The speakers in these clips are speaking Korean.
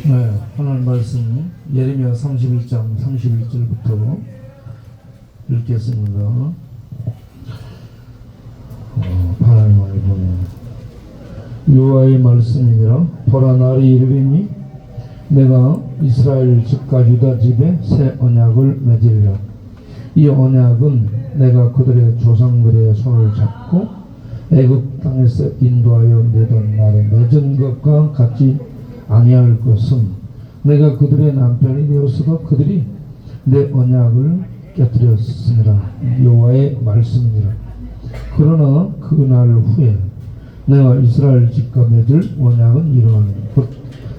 네, 하나님 말씀 예레미야 31장 31절부터 읽겠습니다. 하나님의 보내 여호와의 말씀이니라. 보라, 날이 이르리니 내가 이스라엘 집과 유다 집에 새 언약을 맺으리라. 이 언약은 내가 그들의 조상들의 손을 잡고 애굽 땅에서 인도하여 내던 날에 맺은 것과 같이 아니할 것은, 내가 그들의 남편이 되었어도 그들이 내 언약을 깨뜨렸으니라. 여호와의 말씀이니라. 그러나 그 날 후에 내가 이스라엘 집과 맺을 언약은 이러하니, 곧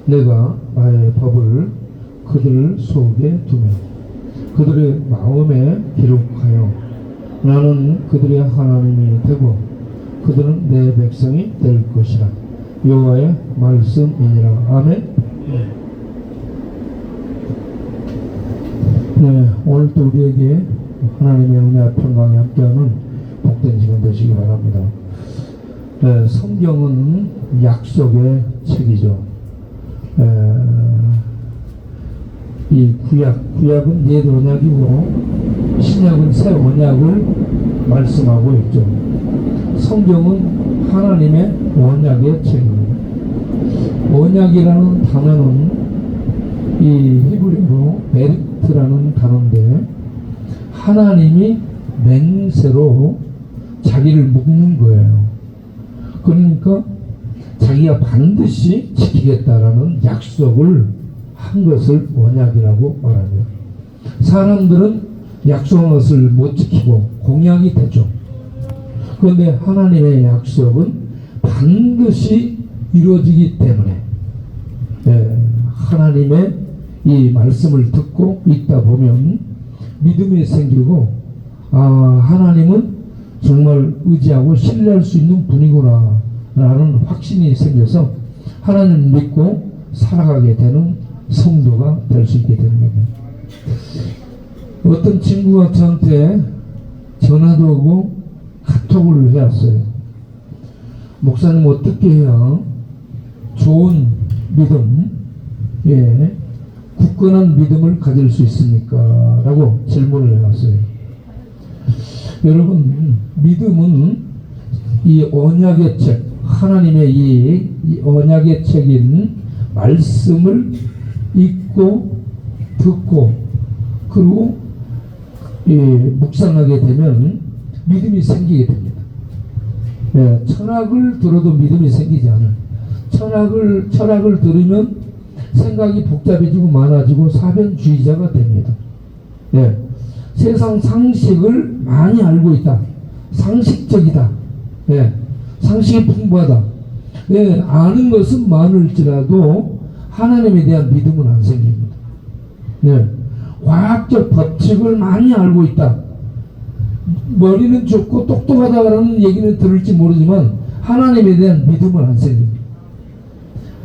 내가 나의 법을 그들 속에 두며 그들의 마음에 기록하여 나는 그들의 하나님이 되고 그들은 내 백성이 될 것이라. 여호와의 말씀이니라. 아멘. 네, 오늘도 우리에게 하나님의 은혜와 평강이 함께하는 복된 시간 되시기 바랍니다. 네, 성경은 약속의 책이죠. 이 구약은 옛 언약이고 신약은 새 언약을 말씀하고 있죠. 성경은 하나님의 언약의 책입니다. 언약이라는 단어는 이 히브리어로 베리트라는 단어인데, 하나님이 맹세로 자기를 묶는 거예요. 그러니까 자기가 반드시 지키겠다라는 약속을 한 것을 언약이라고 말합니다. 사람들은 약속한 것을 못 지키고 공약이 되죠. 그런데 하나님의 약속은 반드시 이루어지기 때문에 하나님의 이 말씀을 듣고 있다 보면 믿음이 생기고, 하나님은 정말 의지하고 신뢰할 수 있는 분이구나 라는 확신이 생겨서 하나님 믿고 살아가게 되는 성도가 될 수 있게 되는 겁니다. 어떤 친구가 저한테 전화도 오고 카톡을 해왔어요. 목사님, 어떻게 해야 좋은 믿음, 굳건한 믿음을 가질 수 있습니까? 라고 질문을 해왔어요. 여러분, 믿음은 이 언약의 책, 하나님의 이 언약의 책인 말씀을 읽고 듣고 그리고 묵상하게 되면 믿음이 생기게 됩니다. 철학을 들어도 믿음이 생기지 않아요. 철학을 들으면 생각이 복잡해지고 많아지고 사변주의자가 됩니다. 세상 상식을 많이 알고 있다. 상식적이다. 상식이 풍부하다. 아는 것은 많을지라도 하나님에 대한 믿음은 안 생깁니다. 과학적 법칙을 많이 알고 있다. 머리는 좋고 똑똑하다라는 얘기는 들을지 모르지만 하나님에 대한 믿음은 안 생깁니다.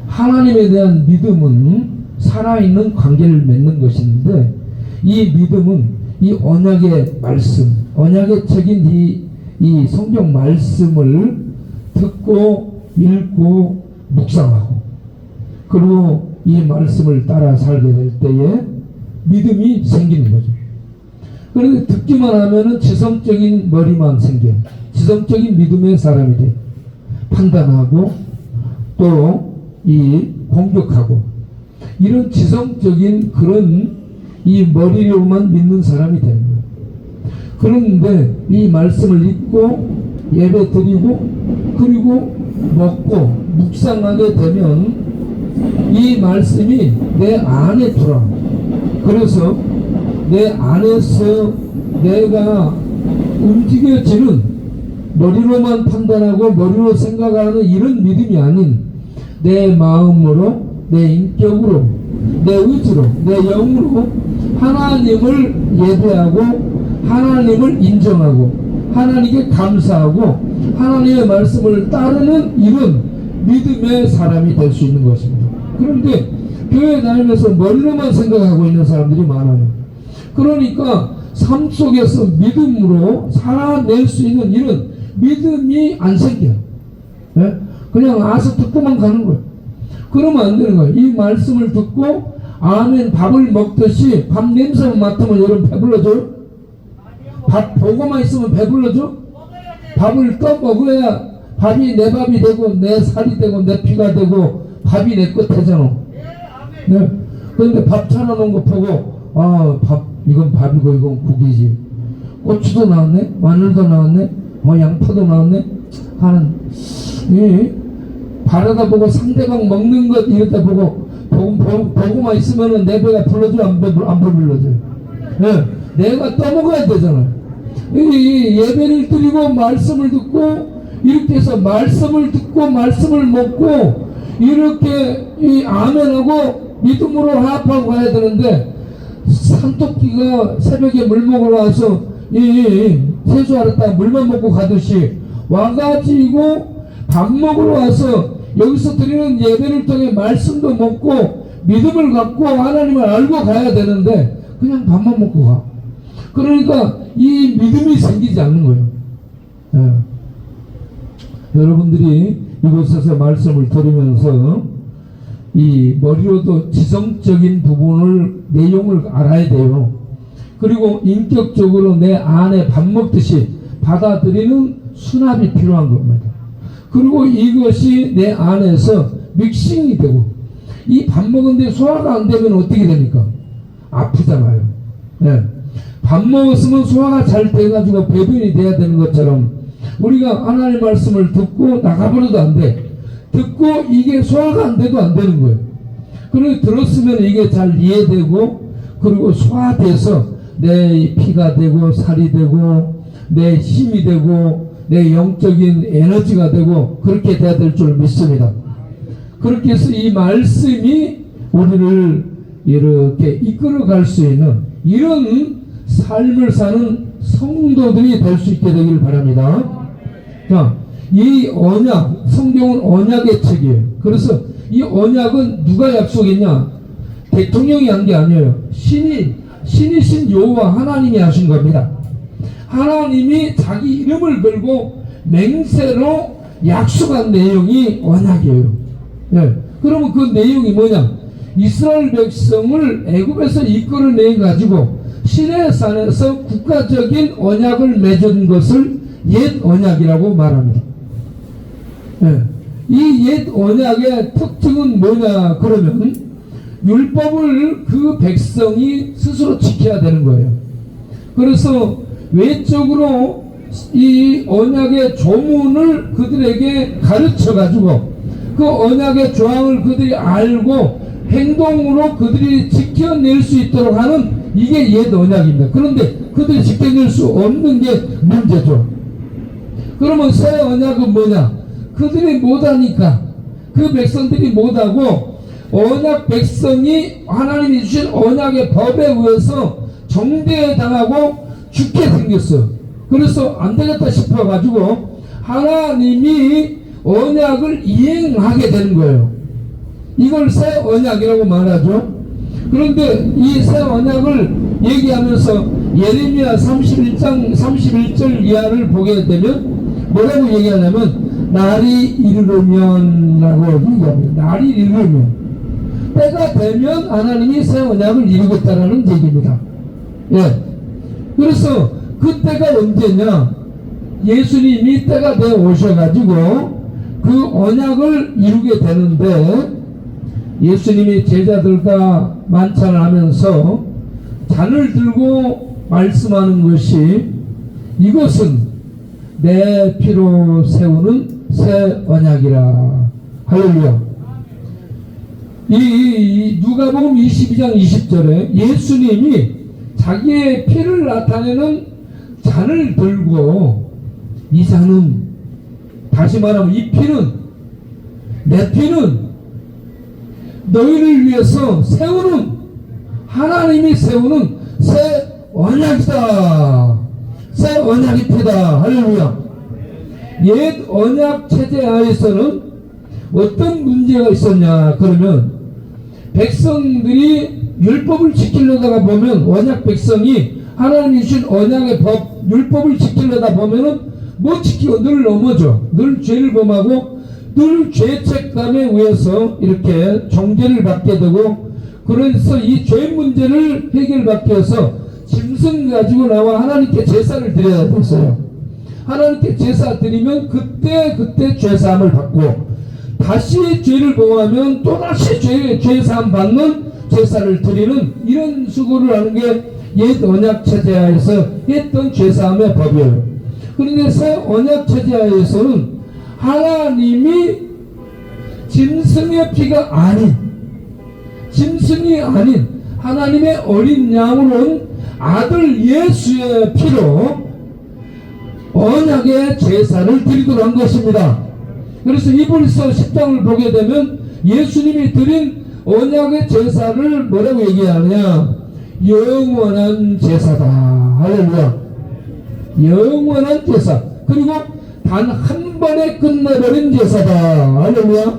하나님에 대한 믿음은 살아있는 관계를 맺는 것인데, 이 믿음은 이 언약의 말씀, 언약의 책인 이 성경 말씀을 듣고 읽고 묵상하고 그리고 이 말씀을 따라 살게 될 때에 믿음이 생기는 거죠. 그런데 듣기만 하면은 지성적인 머리만 생겨요. 지성적인 믿음의 사람이 돼. 판단하고 또 이 공격하고 이런 지성적인 그런 이 머리로만 믿는 사람이 되는 거예요. 그런데 이 말씀을 읽고 예배 드리고 그리고 먹고 묵상하게 되면 이 말씀이 내 안에 들어와. 그래서 내 안에서 내가 움직여지는, 머리로만 판단하고 머리로 생각하는 이런 믿음이 아닌 내 마음으로, 내 인격으로, 내 의지로, 내 영으로 하나님을 예배하고 하나님을 인정하고 하나님께 감사하고 하나님의 말씀을 따르는 이런 믿음의 사람이 될 수 있는 것입니다. 그런데 교회 다니면서 머리로만 생각하고 있는 사람들이 많아요. 그러니까 삶 속에서 믿음으로 살아낼 수 있는 이런 믿음이 안 생겨요. 그냥 아서 듣고만 가는 거예요. 그러면 안 되는 거예요. 이 말씀을 듣고 아멘 밥을 먹듯이 밥 냄새만 맡으면 여러분 배불러져요? 밥 보고만 있으면 배불러져? 밥을 떠 먹어야 밥이 내 밥이 되고 내 살이 되고 내 피가 되고 밥이 내 것 되잖아. 네. 그런데 밥 차려놓은 거 보고 이건 밥이고 이건 국이지. 고추도 나왔네, 마늘도 나왔네, 양파도 나왔네 하는 바라다 보고 상대방 먹는 것 이러다 보고 보고만 있으면은 내 배가 불러줘 안 불러줘요? 네. 내가 떠먹어야 되잖아. 이 예배를 드리고 말씀을 듣고 이렇게 해서 말씀을 듣고 말씀을 먹고 이렇게 이 아멘하고 믿음으로 화합하고 가야 되는데 산토끼가 새벽에 물 먹으러 와서 세수하랬다가 물만 먹고 가듯이 와가지고 밥 먹으러 와서 여기서 드리는 예배를 통해 말씀도 먹고 믿음을 갖고 하나님을 알고 가야 되는데 그냥 밥만 먹고 가. 그러니까 이 믿음이 생기지 않는 거예요. 여러분들이 이곳에서 말씀을 들으면서 이 머리로도 지성적인 부분을 내용을 알아야 돼요. 그리고 인격적으로 내 안에 밥 먹듯이 받아들이는 수납이 필요한 겁니다. 그리고 이것이 내 안에서 믹싱이 되고 이 밥 먹은데 소화가 안 되면 어떻게 됩니까? 아프잖아요. 네. 밥 먹었으면 소화가 잘 돼가지고 배변이 돼야 되는 것처럼 우리가 하나님의 말씀을 듣고 나가버려도 안 돼. 듣고 이게 소화가 안 돼도 안 되는 거예요. 그리고 들었으면 이게 잘 이해되고 그리고 소화돼서 내 피가 되고 살이 되고 내 힘이 되고 내 영적인 에너지가 되고 그렇게 돼야 될 줄 믿습니다. 그렇게 해서 이 말씀이 우리를 이렇게 이끌어갈 수 있는 이런 삶을 사는 성도들이 될 수 있게 되길 바랍니다. 자, 이 언약, 성경은 언약의 책이에요. 그래서 이 언약은 누가 약속했냐? 대통령이 한 게 아니에요. 신이신 여호와 하나님이 하신 겁니다. 하나님이 자기 이름을 걸고 맹세로 약속한 내용이 언약이에요. 네. 그러면 그 내용이 뭐냐? 이스라엘 백성을 애굽에서 이끌어내 가지고 시내산에서 국가적인 언약을 맺은 것을 옛 언약이라고 말합니다. 네. 이 옛 언약의 특징은 뭐냐 그러면 율법을 그 백성이 스스로 지켜야 되는 거예요. 그래서 외적으로 이 언약의 조문을 그들에게 가르쳐 가지고 그 언약의 조항을 그들이 알고 행동으로 그들이 지켜낼 수 있도록 하는 이게 옛 언약입니다. 그런데 그들이 지켜낼 수 없는 게 문제죠. 그러면 새 언약은 뭐냐? 그들이 못하니까 그 백성들이 못하고 언약 백성이 하나님이 주신 언약의 법에 의해서 정죄당하고 죽게 생겼어. 그래서 안 되겠다 싶어가지고 하나님이 언약을 이행하게 되는 거예요. 이걸 새 언약이라고 말하죠. 그런데 이 새 언약을 얘기하면서 예레미야 31장 31절 이하를 보게 되면 뭐라고 얘기하냐면 날이 이르면 라고 얘기합니다. 날이 이르면 때가 되면 하나님이 새 언약을 이루겠다라는 얘기입니다. 예. 그래서 그 때가 언제냐? 예수님이 때가 되어 오셔가지고 그 언약을 이루게 되는데 예수님이 제자들과 만찬을 하면서 잔을 들고 말씀하는 것이 이것은 내 피로 세우는 새 언약이라. 할렐루야. 이 누가복음 22장 20절에 예수님이 자기의 피를 나타내는 잔을 들고 이 잔은 다시 말하면 이 피는 내 피는 너희를 위해서 세우는 하나님이 세우는 새 언약이다. 새 언약의 피다. 할렐루야. 옛 언약 체제 하에서는 어떤 문제가 있었냐 그러면 백성들이 율법을 지키려다가 보면 언약 백성이 하나님이 주신 언약의 법 율법을 지키려다 보면은 못 지키고 늘 넘어져. 늘 죄를 범하고 늘 죄책감에 의해서 이렇게 정죄를 받게 되고, 그래서 이 죄 문제를 해결받기 위해서 짐승 가지고 나와 하나님께 제사를 드려야 됐어요. 하나님께 제사 드리면 그때 죄사함을 받고, 다시 죄를 범하면 또다시 죄사함 받는 제사를 드리는 이런 수고를 하는 게 옛 언약 체제하에서 했던 죄사함의 법이에요. 그런데 새 언약 체제하에서는 하나님이 짐승의 피가 아닌, 짐승이 아닌 하나님의 어린 양으로 온 아들 예수의 피로 언약의 제사를 드리도록 한 것입니다. 그래서 이불서 10장을 보게 되면 예수님이 드린 언약의 제사를 뭐라고 얘기하느냐? 영원한 제사다. 할렐루야. 영원한 제사. 그리고 단 한 번에 끝내버린 제사다. 할렐루야.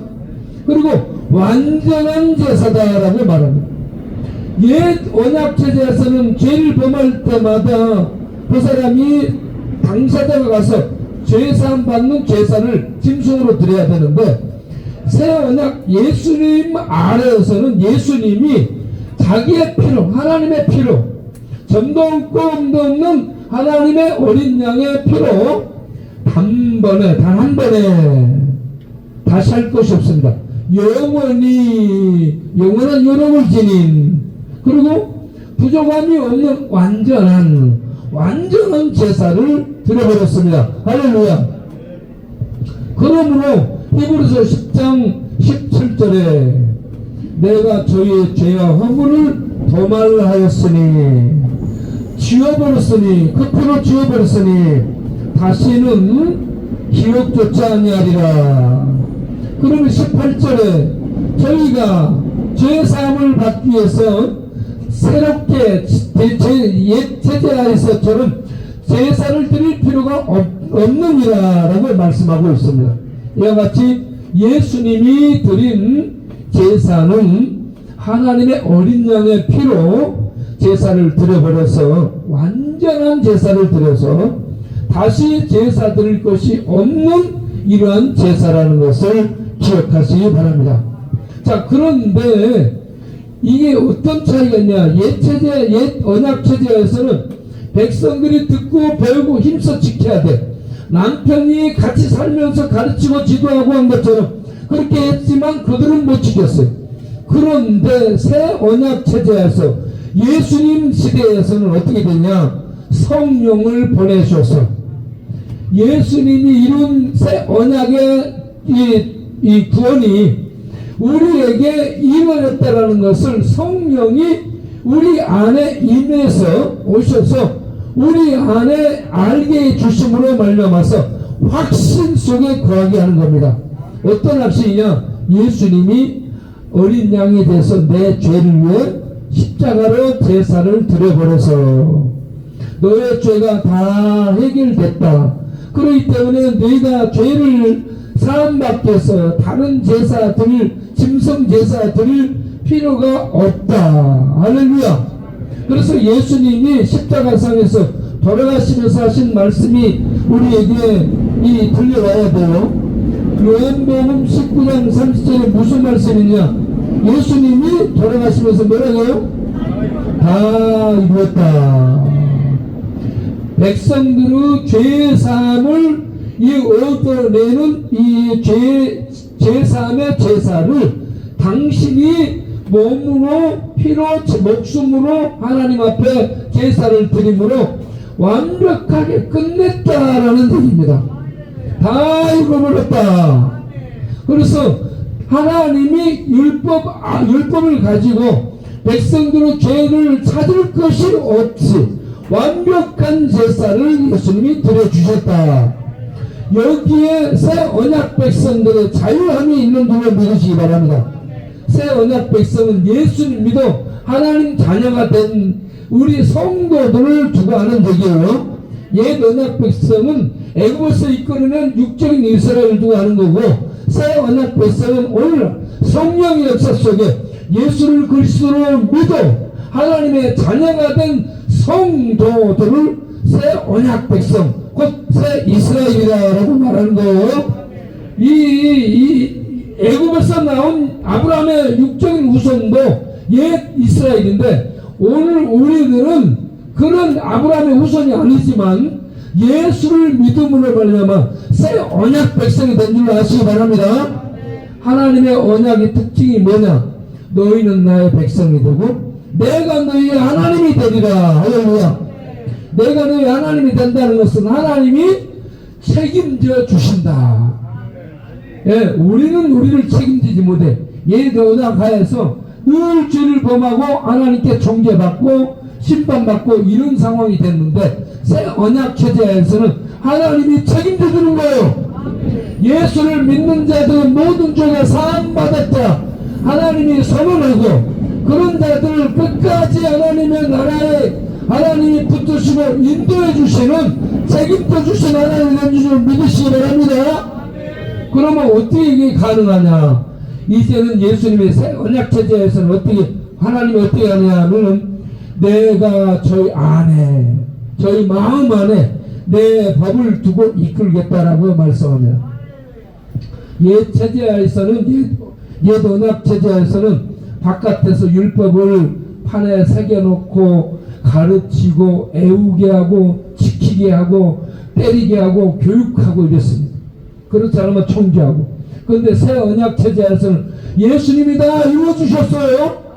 그리고 완전한 제사다라고 말합니다. 옛 언약체제에서는 죄를 범할 때마다 그 사람이 당사자가 가서 죄사함 받는 제사를 짐승으로 드려야 되는데, 새 언약 예수님 아래에서는 예수님이 자기의 피로, 하나님의 피로, 점도 없고 음도 없는 하나님의 어린 양의 피로 단번에, 단 한 번에 다시 할 것이 없습니다. 영원히 영원한 유업을 지닌, 그리고 부족함이 없는 완전한 제사를 드려버렸습니다. 할렐루야. 그러므로 히브리서 10장 17절에 내가 저희의 죄와 허물을 도말하였으니, 지워버렸으니, 그 피로 지워버렸으니 다시는 기억조차 아니하리라. 그러면 18절에 저희가 죄사함을 받기 위해서 새롭게 옛 체제하에서처럼 제사를 드릴 필요가 없느니라 라고 말씀하고 있습니다. 이와 같이 예수님이 드린 제사는 하나님의 어린 양의 피로 제사를 드려버려서 완전한 제사를 드려서 다시 제사 드릴 것이 없는 이러한 제사라는 것을 기억하시기 바랍니다. 자, 그런데 이게 어떤 차이가 있냐? 옛 언약 체제에서는 백성들이 듣고 배우고 힘써 지켜야 돼. 남편이 같이 살면서 가르치고 지도하고 한 것처럼 그렇게 했지만 그들은 못 지켰어요. 그런데 새 언약 체제에서 예수님 시대에서는 어떻게 되냐? 성령을 보내셔서 예수님이 이룬 새 언약의 이 구원이 우리에게 이루어졌다라는 것을 성령이 우리 안에 임해서 오셔서 우리 안에 알게 해주심으로 말미암아서 확신 속에 거하게 하는 겁니다. 어떤 확신이냐? 예수님이 어린 양이 돼서 내 죄를 위해 십자가로 제사를 드려버려서 너의 죄가 다 해결됐다. 그렇기 때문에 너희가 죄를 사함받기 위해서 다른 제사 드릴, 짐승 제사 드릴 필요가 없다. 할렐루야. 그래서 예수님이 십자가상에서 돌아가시면서 하신 말씀이 우리에게 들려와야 돼요. 요한복음 19장 30절에 무슨 말씀이냐? 예수님이 돌아가시면서 뭐라고 해요? 다 이루었다. 백성들의 죄사함을 얻어내는 이 죄사함의 제사를 당신이 몸으로 피로 목숨으로 하나님 앞에 제사를 드림으로 완벽하게 끝냈다라는 얘기입니다. 다 이루어버렸다. 그래서 하나님이 율법을 가지고 백성들의 죄를 찾을 것이 없이 완벽한 제사를 예수님이 드려주셨다. 여기에 새 언약 백성들의 자유함이 있는 줄을 믿으시기 바랍니다. 새 언약 백성은 예수님 믿어 하나님 자녀가 된 우리 성도들을 두고 하는 얘기예요. 옛 언약 백성은 애굽에서 이끌어낸 육적인 이스라엘을 두고 하는 거고, 새 언약 백성은 오늘 성령의 역사 속에 예수를 그리스도로 믿어 하나님의 자녀가 된 성도들을 새 언약 백성, 곧 새 이스라엘이라고 말하는 거예요. 이 애굽에서 나온 아브라함의 육적인 후손도 옛 이스라엘인데, 오늘 우리들은 그런 아브라함의 후손이 아니지만 예수를 믿음으로 말미암아 새 언약 백성이 된 줄 아시기 바랍니다. 하나님의 언약의 특징이 뭐냐? 너희는 나의 백성이 되고 내가 너희의 하나님이 되리라. 할렐루야. 내가 너희 하나님이 된다는 것은 하나님이 책임져 주신다. 예, 우리는 우리를 책임지지 못해. 예의 언약 하에서 늘 죄를 범하고 하나님께 정죄받고 심판받고 이런 상황이 됐는데, 새 언약 체제에서는 하나님이 책임져 주는 거예요. 예수를 믿는 자들 모든 죄가 사함받았다 하나님이 선언하고, 그런 자들을 끝까지 하나님의 나라에 하나님이 붙드시고 인도해 주시는, 책임져 주신 하나님의 연주를 믿으시기 바랍니다. 그러면 어떻게 이게 가능하냐? 이제는 예수님의 새 언약 체제에서는 어떻게, 하나님이 어떻게 하냐면은, 내가 저희 안에, 저희 마음 안에 내 법을 두고 이끌겠다라고 말씀합니다. 옛 체제에서는, 옛 언약 체제에서는 바깥에서 율법을 판에 새겨놓고 가르치고 애우게 하고 지키게 하고 때리게 하고 교육하고 이랬습니다. 그렇지 않으면 청지하고. 그런데 새 언약 체제에서는 예수님이 다 이루어주셨어요.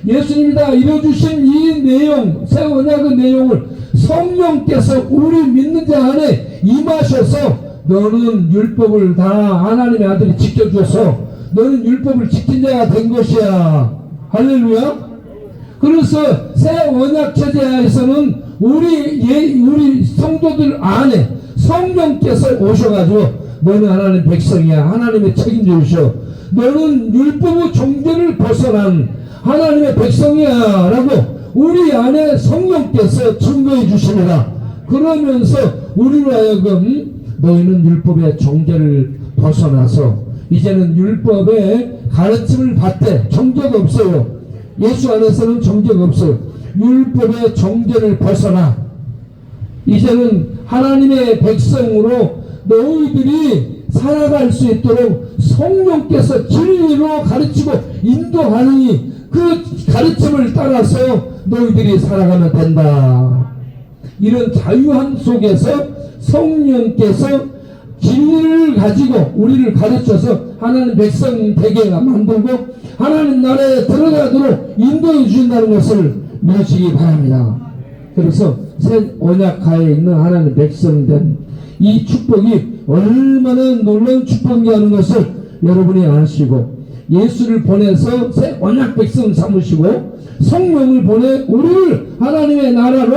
예수님이 다 이루어주신 이 내용, 새 언약의 내용을 성령께서 우리 믿는 자 안에 임하셔서, 너는 율법을 다 하나님의 아들이 지켜줘서 너는 율법을 지킨 자가 된 것이야. 할렐루야. 그래서 새 언약 체제에서는 우리 성도들 안에 성령께서 오셔가지고, 너는 하나님 백성이야. 하나님의 책임져 주셔. 너는 율법의 종죄를 벗어난 하나님의 백성이야 라고 우리 안에 성령께서 증거해 주시느라, 그러면서 우리로 하여금 너희는 율법의 종죄를 벗어나서 이제는 율법의 가르침을 받되, 정죄가 없어요. 예수 안에서는 정죄가 없어요. 율법의 정죄를 벗어나 이제는 하나님의 백성으로 너희들이 살아갈 수 있도록 성령께서 진리로 가르치고 인도하느니 그 가르침을 따라서 너희들이 살아가면 된다. 이런 자유함 속에서 성령께서 진리를 가지고 우리를 가르쳐서 하나님 백성 되게 만들고 하나님 나라에 들어가도록 인도해 주신다는 것을 믿으시기 바랍니다. 그래서 새 언약하에 있는 하나님 백성 된 이 축복이 얼마나 놀라운 축복이라는 것을 여러분이 아시고, 예수를 보내서 새 언약 백성 삼으시고 성령을 보내 우리를 하나님의 나라로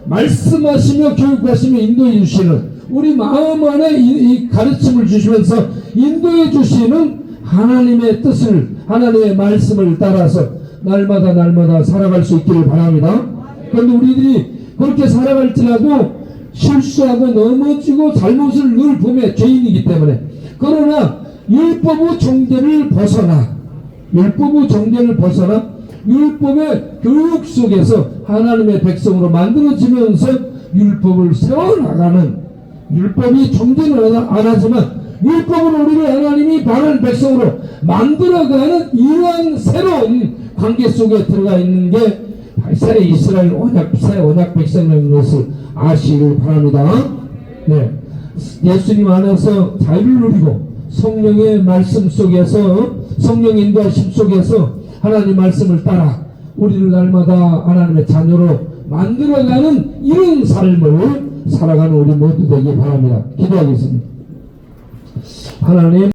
말씀하시며 교육하시며 인도해 주시는, 우리 마음 안에 이 가르침을 주시면서 인도해 주시는 하나님의 뜻을, 하나님의 말씀을 따라서 날마다 살아갈 수 있기를 바랍니다. 그런데 우리들이 그렇게 살아갈지라도 실수하고 넘어지고 잘못을 늘 보며 죄인이기 때문에, 그러나 율법의 정죄를 벗어나 율법의 교육 속에서 하나님의 백성으로 만들어지면서 율법을 세워나가는, 율법이 정죄는 안 하지만 율법으로 우리를 하나님이 바른 백성으로 만들어가는 이러한 새로운 관계 속에 들어가 있는 게 새 이스라엘 언약, 새 언약 백성이라는 것을 아시길 바랍니다. 네. 예수님 안에서 자유를 누리고 성령의 말씀 속에서, 성령의 인도하심 속에서 하나님 말씀을 따라 우리를 날마다 하나님의 자녀로 만들어가는 이런 삶을 살아가는 우리 모두 되기 바랍니다. 기도하겠습니다. 하나님,